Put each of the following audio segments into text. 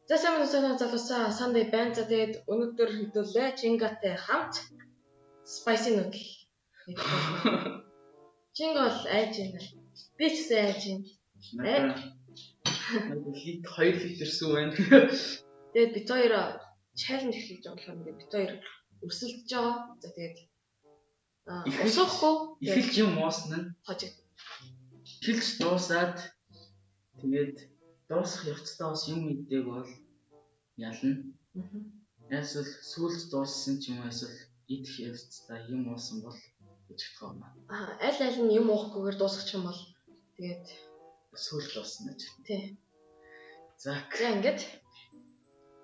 За сайн залуусаа Sunday байна. За тэгээд өнөөдөр хэдүүлээ Чингатай хамт spicy noodle. Чинга бол айж байна. Би ч гэсэн айж байна. Хит 2 литр сүү байна. Тэгээд бид хоёр challenge хийж байгаа болохоор бид хоёр өрсөлдөж байгаа. За тэгээд усахгүй эхэлж юм ууснаа хожиг. Эхэлж дуусаад тэгээд дуусах явцдаа бас юм идээг бол ялна. Эсвэл сүүлд дууссан ч юм эсвэл идэх явцдаа юм уусан бол гэж бодгоо. Аль нь юм уухгүйгээр дуусчих юм бол тэгээд сүүлд дуусна гэж. Тий. За ингээд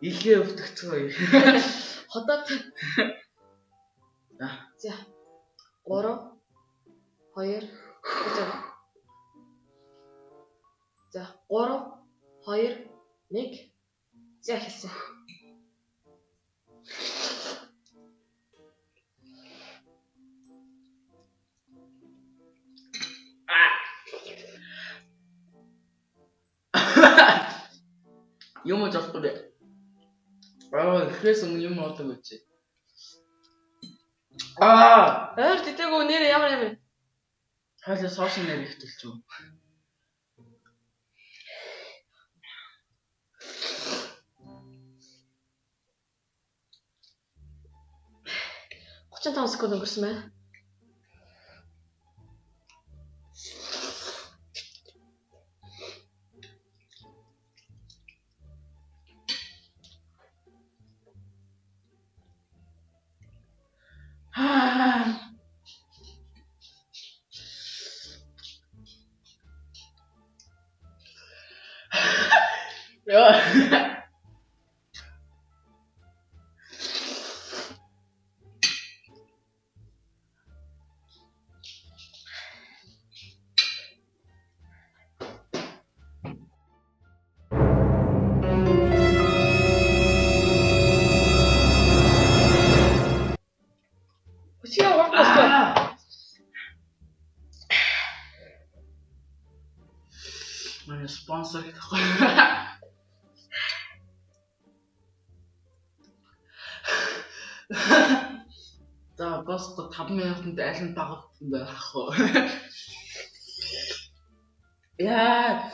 илгээ өвтгцгөө. Хотод. За 3 2 За 3 2 1 За хэлсэн. Юм уу зовхгүй. Ихээс өмнө юм уудаг гэж. Ойр тэтээгөө нэр ямар. Хойло сошиал нэр их төлч үү. Чон 5 секунд өнгөрсөн байна. Манай спонсор гэх. За босто 5 минутанд аль нь багт байх вэ? Яа.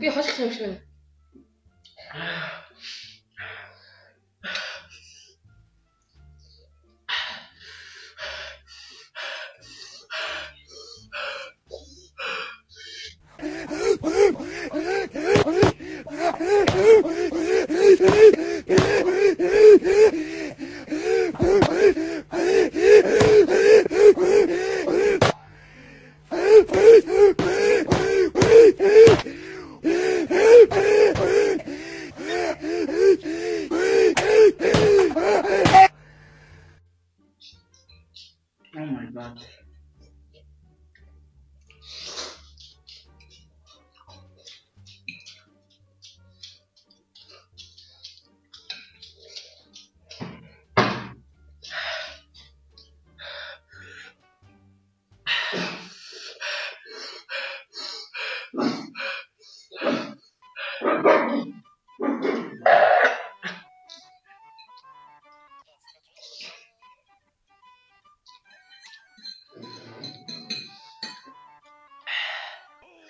Би хожих юм шиг байна. Oh my god.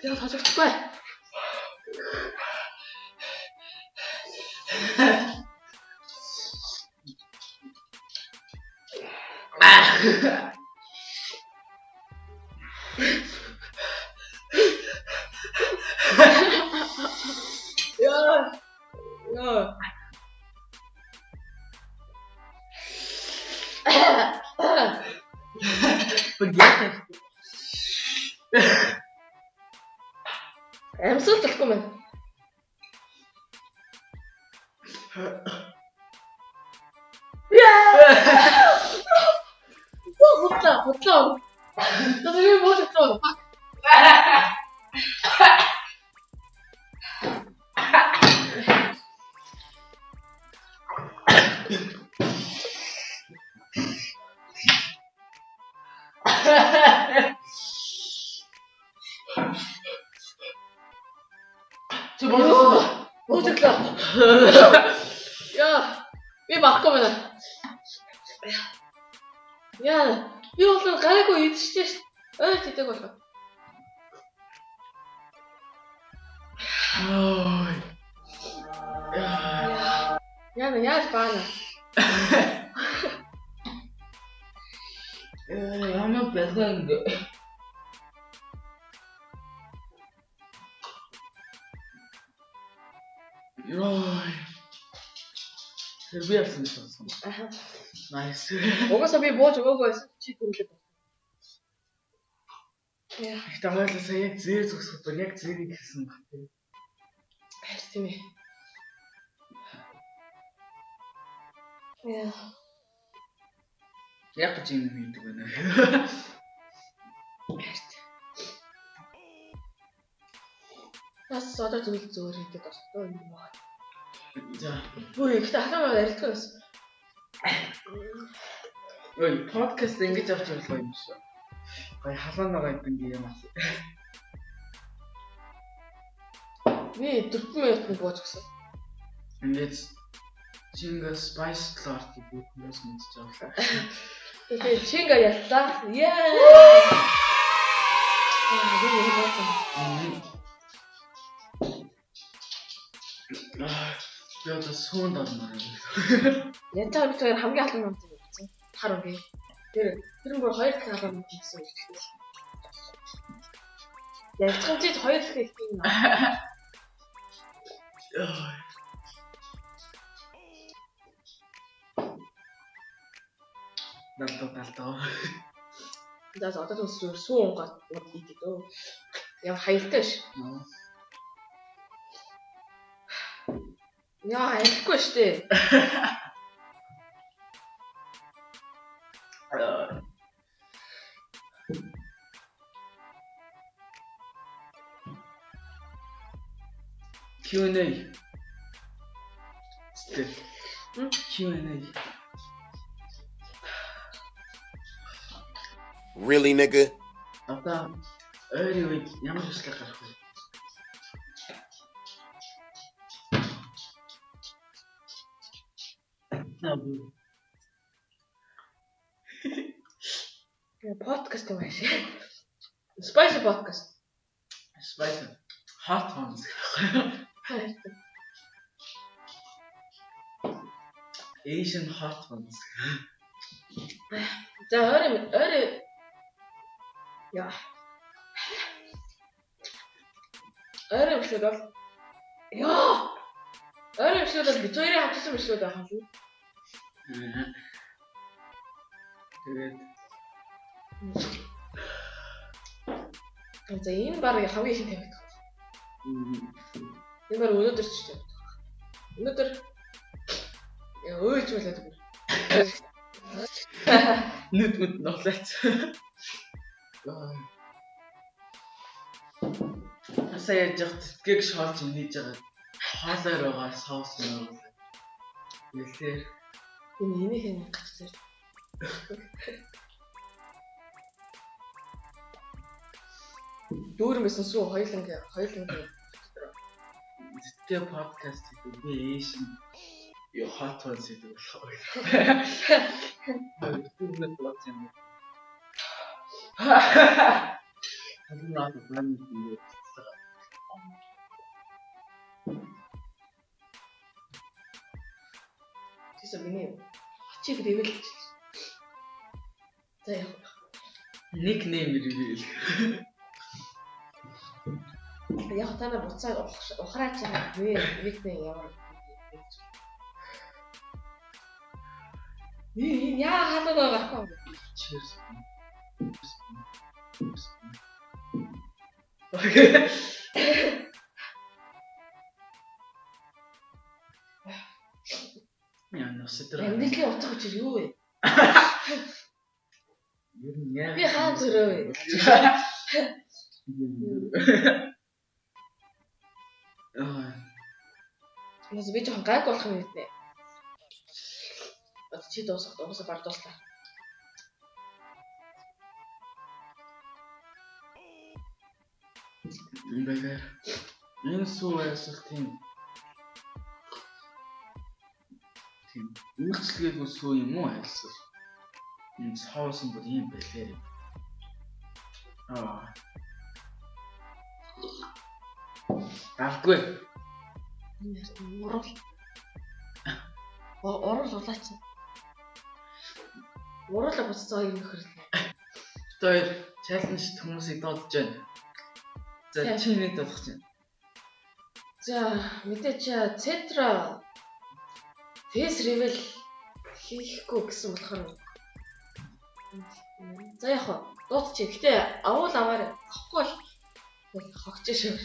Я хожигдчихгүй. Амсал толхгүй мэн. Хутлаа. Тэр юу болчихлоо? Чи болоо? Өөдөглөө. Яа. Би багхгүй байна. Яа. Би бол гайгүй идчихсэн ш. Ой тэдэг болоо. Ой. Яаж баана. Ямар бэлгэн гэ. Ой. Тэрби явсан байсан. Аха. Nice. Угаасаа би бууж өгөөгүй байсан. Чи дүрлээ. Яа. Их таваалаа яг зэр зогсоход яг зэрийг хэлсэн баг тийм. Харин тийм ээ. Яа. Яг гэж юм хийдэг байна. Бас одоо зүйл зөөр хийдэг болтой юм байна. За. Ой, ихтэй халуун ярилцсан байсан. Ой, подкаст ингэж авч явах юм шиг. Гай халуунаа гэдэг юм аа. Би 4 минут бууж өгсөн. Ингээд Чинга Spice Lord гэдэг хүмүүс мэдж авлаа. Тэгээ чинга яллаа. Яа. Би юм байна. Би одоо суунд орноо. Янтаа бид хоёр хамгийн халуун юм гэсэн. Харав би. Тэр бүр 2 дахин халуун юм гэсэн үг шүү дээ. Ялцхан чи 2 дахин их юм. Далтаа. За одоо төсөөр сүүн гот идэв дөө. Яа хаялтай ш. Яа ялахгүй штэ. Q&A. Q&A. Really, nigga? Одоо ойрын үед ямар хүслэг гарах вэ? Подкаст юм ааш. Spicy podcast. Spice hot ones. Asian hot ones. За ойрын яа. Ойрын өглөөд бол яа. Ойрын өглөөд бол бид хоёрын хамтсан өглөөд байх юм шүү. Тэгээд За энэ баг хамгийн их тавигдах. Энэ баг өнөөдөр ч тавигдах. Өнөөдөр өөж болоод бүр. нүд ноолаач. Асаа яаж яах тэтгэг шоолж нээж байгаа. Хоолоор байгаа соус нөө. Нэлээр Энэ энийхэн гач зэр. Дүүрмэсэн сүү хоёлын Тэтгэг подкаст гэдэг би Asian юу hot ones гэдэг болох. Бүгд блог юм. Хаднаа байна гэдэг. Тэсэ миний чиг дэвэл. За яг Nickname reveal. яг танаа буцаад ухраач вэ никнейм ямар. Яа халуу байгаа. Cheers. Яа насдэр. Амьдралын утга учир юу вэ? Ер нь яа. Би хаа зөрөө вэ? Нас би жоохон гайг болох юм байна. Одоо чи дуусах баг дуслаа. юм байна. Энэ сүү эсвэл тийм үйлчлэгээгүй сүү юм уу эсвэл энэ соус нь бүр юм байлээ. Гардгүй. Энэ урал. Урал улаач. Урал буцаа юм нөхөр. Тэр чаленж хүмүүсийг дуудаж байна. За чи нэг дуудах чинь. За мэдээч центра фейс ревел хийхгүй гэсэн болохоор за яг дуудчих. Гэтэ авуул аваар авахгүй бол хогч шүү.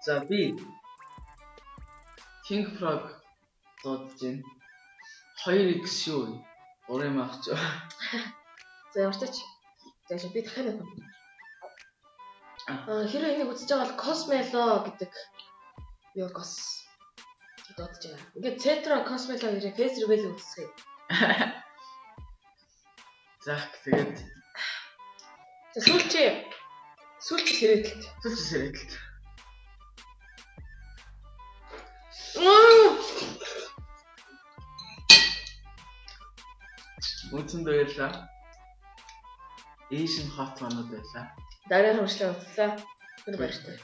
За би King Frog дуудаж байна. 2x шүү. Урам авч. За ямар ч тач. За би дахиад нэг. Хэрэв энийг үзэж байгаа бол Cosmelo гэдэг Yogos дуудаж байна. Ингээд центра Cosmelo нэрээ фейс ревел үзсэй. За тэгээд сүүлч хэрэгэлт. Үцэн баярлаа. Asian hot манууд байлаа. Дараагийн хуршлаа үзлээ. Тэр баяртай.